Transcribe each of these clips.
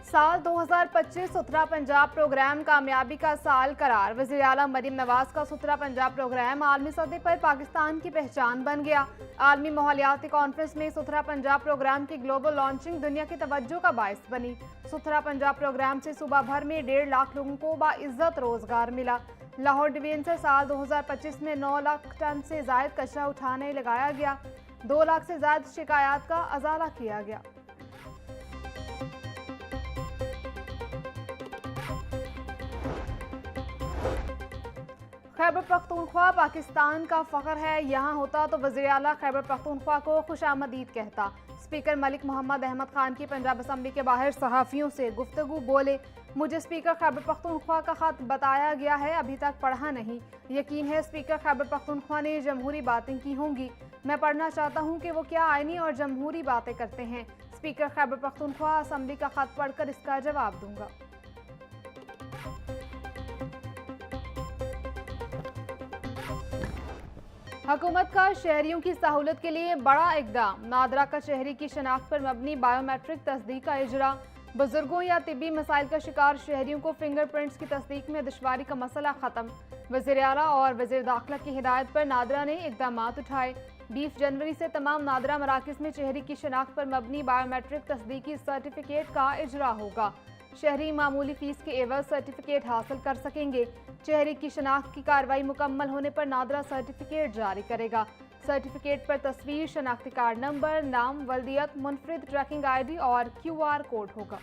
साल 2025 सुथरा पंजाब प्रोग्राम कामयाबी का साल करार। वज़ीर आला मरीम नवाज का सुथरा पंजाब प्रोग्राम आलमी सतह पर पाकिस्तान की पहचान बन गया। आलमी माहौलियाती कॉन्फ्रेंस में सुथरा पंजाब प्रोग्राम की ग्लोबल लॉन्चिंग दुनिया की तवज्जो का बायस बनी। सुथरा पंजाब प्रोग्राम से सूबा भर में 1.5 लाख लोगों को बाइज्जत रोजगार मिला। लाहौर डिवीजन से साल 2025 में 9 लाख टन से जायद कचरा उठाने लगाया गया। 2 लाख से जायद शिकायत का अजाला किया गया। खैबर पख्तूनख्वा पाकिस्तान का फख्र है। यहाँ होता तो वज़ीर आला खैबर पख्तूनख्वा को खुशामदीद कहता। स्पीकर मलिक मोहम्मद अहमद खान की पंजाब असम्बली के बाहर सहाफ़ियों से गुफ्तगू बोले, मुझे स्पीकर खैबर पख्तूनख्वा का ख़त बताया गया है, अभी तक पढ़ा नहीं। यकीन है स्पीकर खैबर पख्तूनख्वा ने जमहूरी बातें की होंगी। मैं पढ़ना चाहता हूँ कि वो क्या आईनी और जमहूरी बातें करते हैं। स्पीकर खैबर पख्तूनख्वा असम्बली का ख़त पढ़कर इसका जवाब दूंगा। हुकूमत का शहरियों की सहूलत के लिए बड़ा इकदाम। नादरा का शहरी की शनाख्त पर मबनी बायोमेट्रिक तस्दीक का इजरा। बुजुर्गों या तिब्बी मसाइल का शिकार शहरियों को फिंगरप्रिंट्स की तस्दीक में दुश्वारी का मसला खत्म। वज़ीर आला और वज़ीर दाखिला की हिदायत पर नादरा ने इकदाम उठाए। 20 जनवरी से तमाम नादरा मराकिज़ में शहरी की शनाख्त पर मबनी बायोमेट्रिक तस्दीकी सर्टिफिकेट का इजरा होगा। शहरी मामूली फीस के एवज सर्टिफिकेट हासिल कर सकेंगे। शहरी की शनाख्त की कार्रवाई मुकम्मल होने पर नादरा सर्टिफिकेट जारी करेगा। सर्टिफिकेट पर तस्वीर, शनाख्ती कार्ड नंबर, नाम, वल्दियत, मुनफरिद ट्रैकिंग आईडी और QR कोड होगा।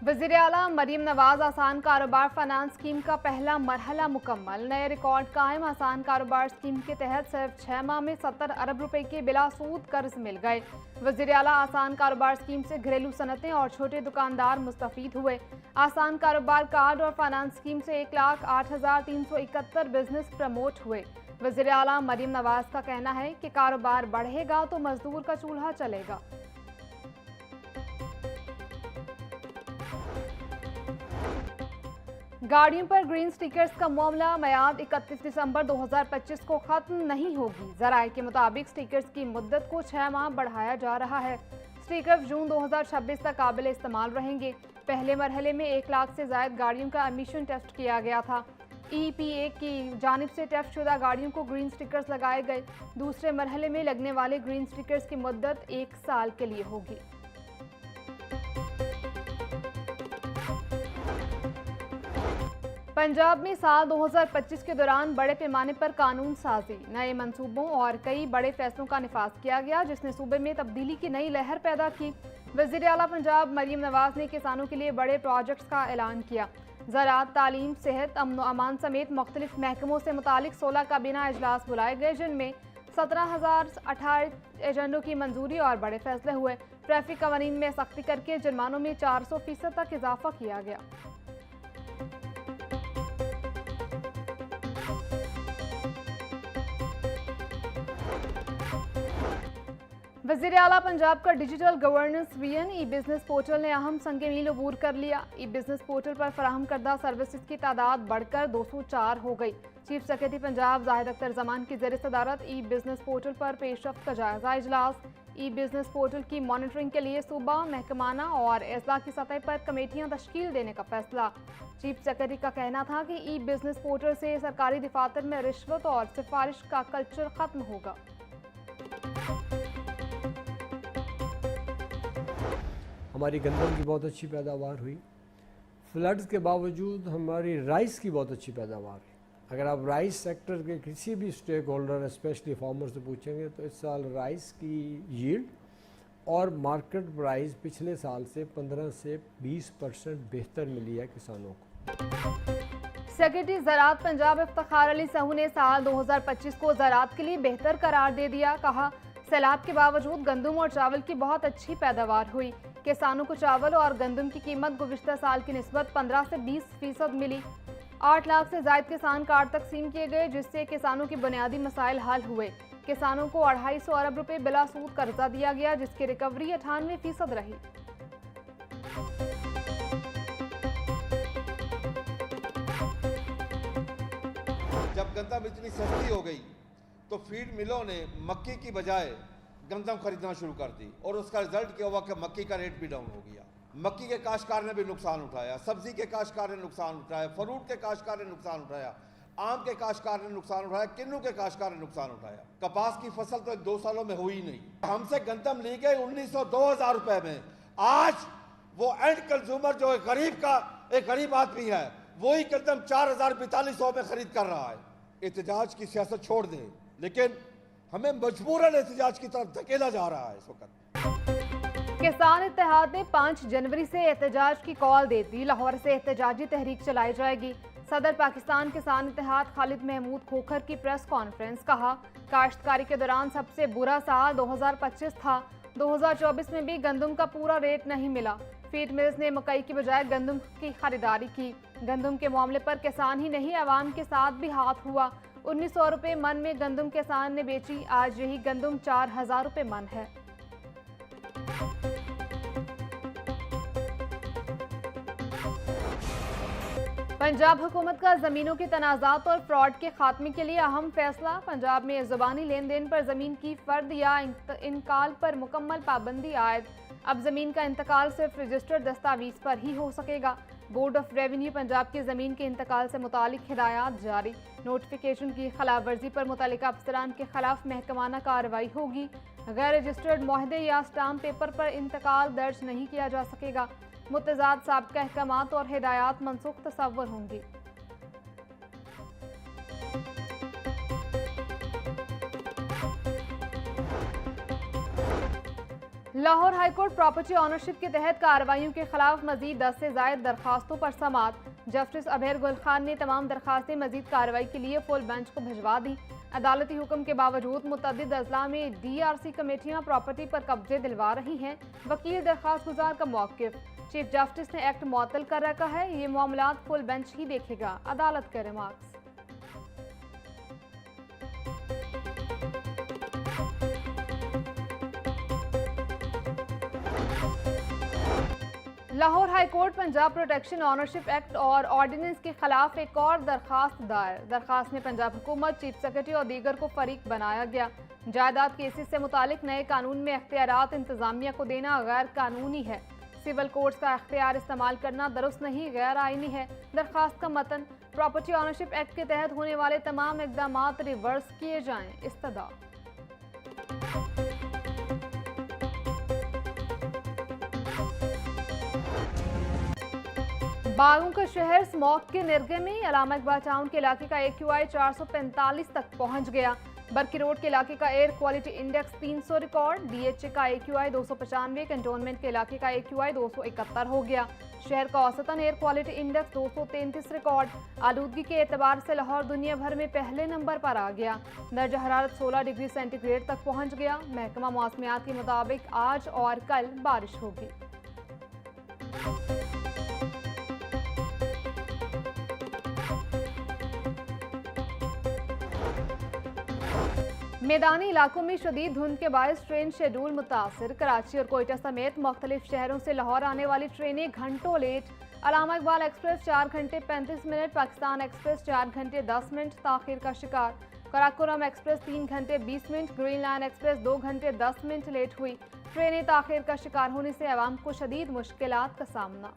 वज़ीर आला मरीम नवाज आसान कारोबार फाइनेंस स्कीम का पहला मरहला मुकम्मल। नए रिकॉर्ड कायम। आसान कारोबार स्कीम के तहत सिर्फ 6 माह में 70 अरब रुपए के बिला सूद कर्ज मिल गए। वज़ीर आला आसान कारोबार स्कीम से घरेलू सनतें और छोटे दुकानदार मुस्तफीद हुए। आसान कारोबार कार्ड और फाइनेंस स्कीम से 1,08,371 बिजनेस प्रमोट हुए। वज़ीर आला मरीम नवाज का कहना है कि कारोबार बढ़ेगा तो मजदूर का चूल्हा चलेगा। गाड़ियों पर ग्रीन स्टिकर्स का मामला मियाद 31 दिसंबर 2025 को खत्म नहीं होगी। जराये के मुताबिक स्टिकर्स की मुद्दत को 6 माह बढ़ाया जा रहा है। स्टिकर जून 2026 तक काबिल इस्तेमाल रहेंगे। पहले मरहले में 1 लाख से ज्यादा गाड़ियों का एमिशन टेस्ट किया गया था। EPA की जानिब से टेस्ट शुदा गाड़ियों को ग्रीन स्टिकर्स लगाए गए। दूसरे मरहले में लगने वाले ग्रीन स्टिकर्स की मुद्दत 1 साल के लिए होगी। पंजाब में साल 2025 के दौरान बड़े पैमाने पर कानून साजी, नए मंसूबों और कई बड़े फैसलों का निफाज किया गया, जिसने सूबे में तब्दीली की नई लहर पैदा की। वज़ीर आला पंजाब मरीम नवाज ने किसानों के लिए बड़े प्रोजेक्ट्स का ऐलान किया। ज़राअत, तालीम, सेहत, अमन अमान समेत मुख्तलिफ महकमों से मुतालिक 16 काबीना इजलास बुलाए गए, जिनमें 17,018 एजेंडों की मंजूरी और बड़े फैसले हुए। ट्रैफिक कवानीन में सख्ती करके जुर्मानों में 400% तक इजाफा किया गया। वज़ीर आला पंजाब का डिजिटल गवर्नेंस विजन ई-बिजनेस पोर्टल ने अहम संग मील अबूर कर लिया। ई-बिजनेस पोर्टल पर फराहम करदा सर्विसेज की तादाद बढ़कर 204 हो गई। चीफ सेक्रेटरी पंजाब जाहिद अख्तर जमान की ज़ेर सदारत ई-बिजनेस पोर्टल पर पेशरफ्त का जायजा इजलास। ई-बिजनेस पोर्टल की मॉनिटरिंग के लिए सूबा, महकमाना और अज़ला की सतह पर कमेटियाँ तश्कील देने का फैसला। चीफ सेक्रेटरी का कहना था कि ई-बिजनेस पोर्टल से सरकारी दफातर में रिश्वत और सिफारिश का कल्चर खत्म होगा। हमारी गंदम की बहुत अच्छी पैदावार हुई। फ्लड्स के बावजूद हमारी राइस की बहुत अच्छी पैदावार हुई। अगर आप राइस सेक्टर के किसी भी स्टेक होल्डर स्पेशली फार्मर से पूछेंगे तो इस साल राइस की यील्ड और मार्केट प्राइस पिछले साल से 15 से 20% बेहतर मिली है किसानों को। सेक्रेटरी ज़राअत पंजाब इफ्तिखार अली सहू ने साल 2025 को ज़राअत के लिए बेहतर करार दे दिया। कहा, सैलाब के बावजूद गंदम और चावल की बहुत अच्छी पैदावार हुई। किसानों को चावल और गंदम की कीमत गुज़िश्ता साल की निस्बत 15 से 20% मिली। 8 लाख से ज़ायद किसान कार्ड तकसीम किए गए, जिससे किसानों के बुनियादी मसाइल हल हुए। किसानों को 250 अरब रुपए बिला सूद कर्जा दिया गया, जिसकी रिकवरी 98% रही। जब गंदम इतनी सस्ती हो गई तो फीड मिलों ने मक्की की बजाय गंदम खरीदना शुरू कर दी और उसका रिजल्ट क्या हुआ कि मक्की का रेट भी डाउन हो गया। मक्की के काश्तकार ने भी नुकसान उठाया, सब्जी के काश्तकार ने नुकसान उठाया, फ्रूट के काश्तकार ने नुकसान उठाया, आम के काश्तकार ने नुकसान उठाया, किन्नू के काश्तकार ने नुकसान उठाया। कपास की फसल तो 2 सालों में हुई नहीं। हमसे गंदम ली गई 1900-2000 रुपए में। आज वो एंड कंज्यूमर जो एक गरीब आदमी है वही गंदम 4000-4200 में खरीद कर रहा है। एहतजाज की सियासत छोड़ दें, लेकिन हमें मजबूरन एहतजाज की तरफ धकेला जा रहा है इस वक्त। किसान इत्तेहाद ने 5 जनवरी से एहतजाज की कॉल दे दी। लाहौर से एहतजाजी तहरीक चलाई जाएगी। सदर पाकिस्तान किसान इत्तेहाद खालिद महमूद खोखर की प्रेस कॉन्फ्रेंस। कहा, काश्तकारी के दौरान सबसे बुरा साल 2025 था। 2024 में भी गंदम का पूरा रेट नहीं मिला। फीड मिल्स ने मकई की बजाय गंदम की खरीदारी की। गंदम के मामले पर किसान ही नहीं अवाम के साथ भी हाथ हुआ। 1900 रुपये मन में गंदम किसान ने बेची। आज यही गंदम 4000 रुपये मन है। पंजाब हुकूमत का जमीनों के तनाज़ात और फ्रॉड के खात्मे के लिए अहम फैसला। पंजाब में ज़बानी लेन देन पर ज़मीन की फ़र्द या इंतकाल पर मुकम्मल पाबंदी आयद। अब ज़मीन का इंतकाल सिर्फ रजिस्टर्ड दस्तावेज़ पर ही हो सकेगा। बोर्ड ऑफ रेवेन्यू पंजाब की ज़मीन के इंतकाल से मुतालिक हिदायत जारी। नोटिफिकेशन की खिलाफ वर्जी पर मुतल्लिका अफसरान के खिलाफ महकमाना कार्रवाई होगी। गैर रजिस्टर्ड मुआहदे या स्टाम्प पेपर पर इंतकाल दर्ज नहीं किया जा सकेगा। मुतज़ाद साबिक़ा अहकामात और हिदायत मनसूख तसव्वुर होंगी। लाहौर हाईकोर्ट प्रॉपर्टी ऑनरशिप के तहत कार्रवाइयों के खिलाफ मजीद 10 से ज़ायद दरखास्तों पर समाअत। जस्टिस अबेर गुल खान ने तमाम दरखास्तें मजीद कार्रवाई के लिए फुल बेंच को भिजवा दी। अदालती हुक्म के बावजूद मुतअद्दिद अजला में DRC कमेटियां प्रॉपर्टी पर कब्जे दिलवा रही हैं। वकील दरखास्त गुजार का मौक़िफ़, चीफ जस्टिस ने एक्ट मुअत्तल कर रखा है। ये मामलात फुल बेंच ही देखेगा। अदालत के remarks. Lahore high court Punjab protection ownership act और ऑर्डिनेंस के खिलाफ एक और दरखास्त दायर। दरखास्त में पंजाब हुकूमत, चीफ सेक्रेटरी और दीगर को फरीक बनाया गया। जायदाद केसेस से मुतालिक नए कानून में अख्तियारात इंतजामिया को देना गैर कानूनी है। सिविल कोर्ट्स का अख्तियार इस्तेमाल करना दुरुस्त नहीं, गैर आईनी है। दरखास्त का मतन, प्रॉपर्टी ऑनरशिप एक्ट के तहत होने वाले तमाम इकदाम रिवर्स किए जाएं। इस्तदा। बागों का शहर स्मॉग के निर्गे में। अलामा इकबाल टाउन के इलाके का AQI 445 तक पहुंच गया। बरकी रोड के इलाके का air quality index 300 record. DHA का AQI 295, कंटोनमेंट के इलाके का AQI 271 हो गया। शहर का औसतन एयर क्वालिटी इंडेक्स 233 रिकॉर्ड। आलूदगी के एतबार से लाहौर दुनिया भर में पहले नंबर पर आ गया। दर्जा हरारत 16 डिग्री सेंटीग्रेड तक पहुंच गया। महकमा मौसमियात के मुताबिक आज और कल बारिश होगी। मैदानी इलाकों में शदीद धुंध के बायस ट्रेन शेड्यूल मुतासिर। कराची और कोयटा समेत मुख्तलिफ शहरों से लाहौर आने वाली ट्रेनें घंटों लेट। अलामा इकबाल एक्सप्रेस 4 घंटे 35 मिनट, पाकिस्तान एक्सप्रेस 4 घंटे 10 मिनट ताखीर का शिकार। कराकोरम एक्सप्रेस 3 घंटे 20 मिनट, ग्रीन लाइन एक्सप्रेस 2 घंटे 10 मिनट लेट हुई। ट्रेनें ताखीर का शिकार होने से आवाम को शदीद मुश्किलात का सामना।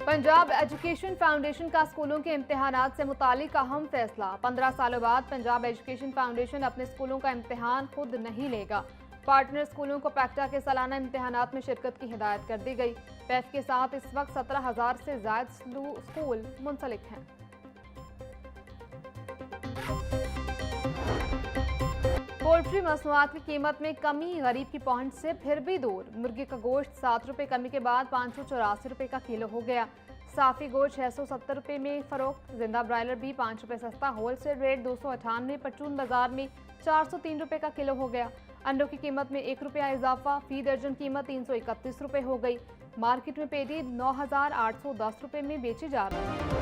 पंजाब एजुकेशन फाउंडेशन का स्कूलों के इम्तिहानात से मुतालिक अहम फैसला। 15 सालों बाद पंजाब एजुकेशन फाउंडेशन अपने स्कूलों का इम्तिहान खुद नहीं लेगा। पार्टनर स्कूलों को पैक्टा के सालाना इम्तिहानात में शिरकत की हिदायत कर दी गई। पैफ के साथ इस वक्त 17,000 से ज़ायद स्कूल मुंसलिक हैं। पोल्ट्री मसनूआत की कीमत में कमी, गरीब की पहुंच से फिर भी दूर। मुर्गी का गोश्त 7 रुपये कमी के बाद 584 रुपये का किलो हो गया। साफ़ी गोश्त 670 रुपये में फरोख्त। जिंदा ब्रायलर भी 5 रुपये सस्ता। Wholesale rate 298। परचून बाजार में 403 रुपये का किलो हो गया। अंडों की कीमत में 1 रुपया इजाफा। फी दर्जन कीमत 331 रुपये हो गई। मार्केट में पेटी 9,810 रुपये में बेची जा रही है।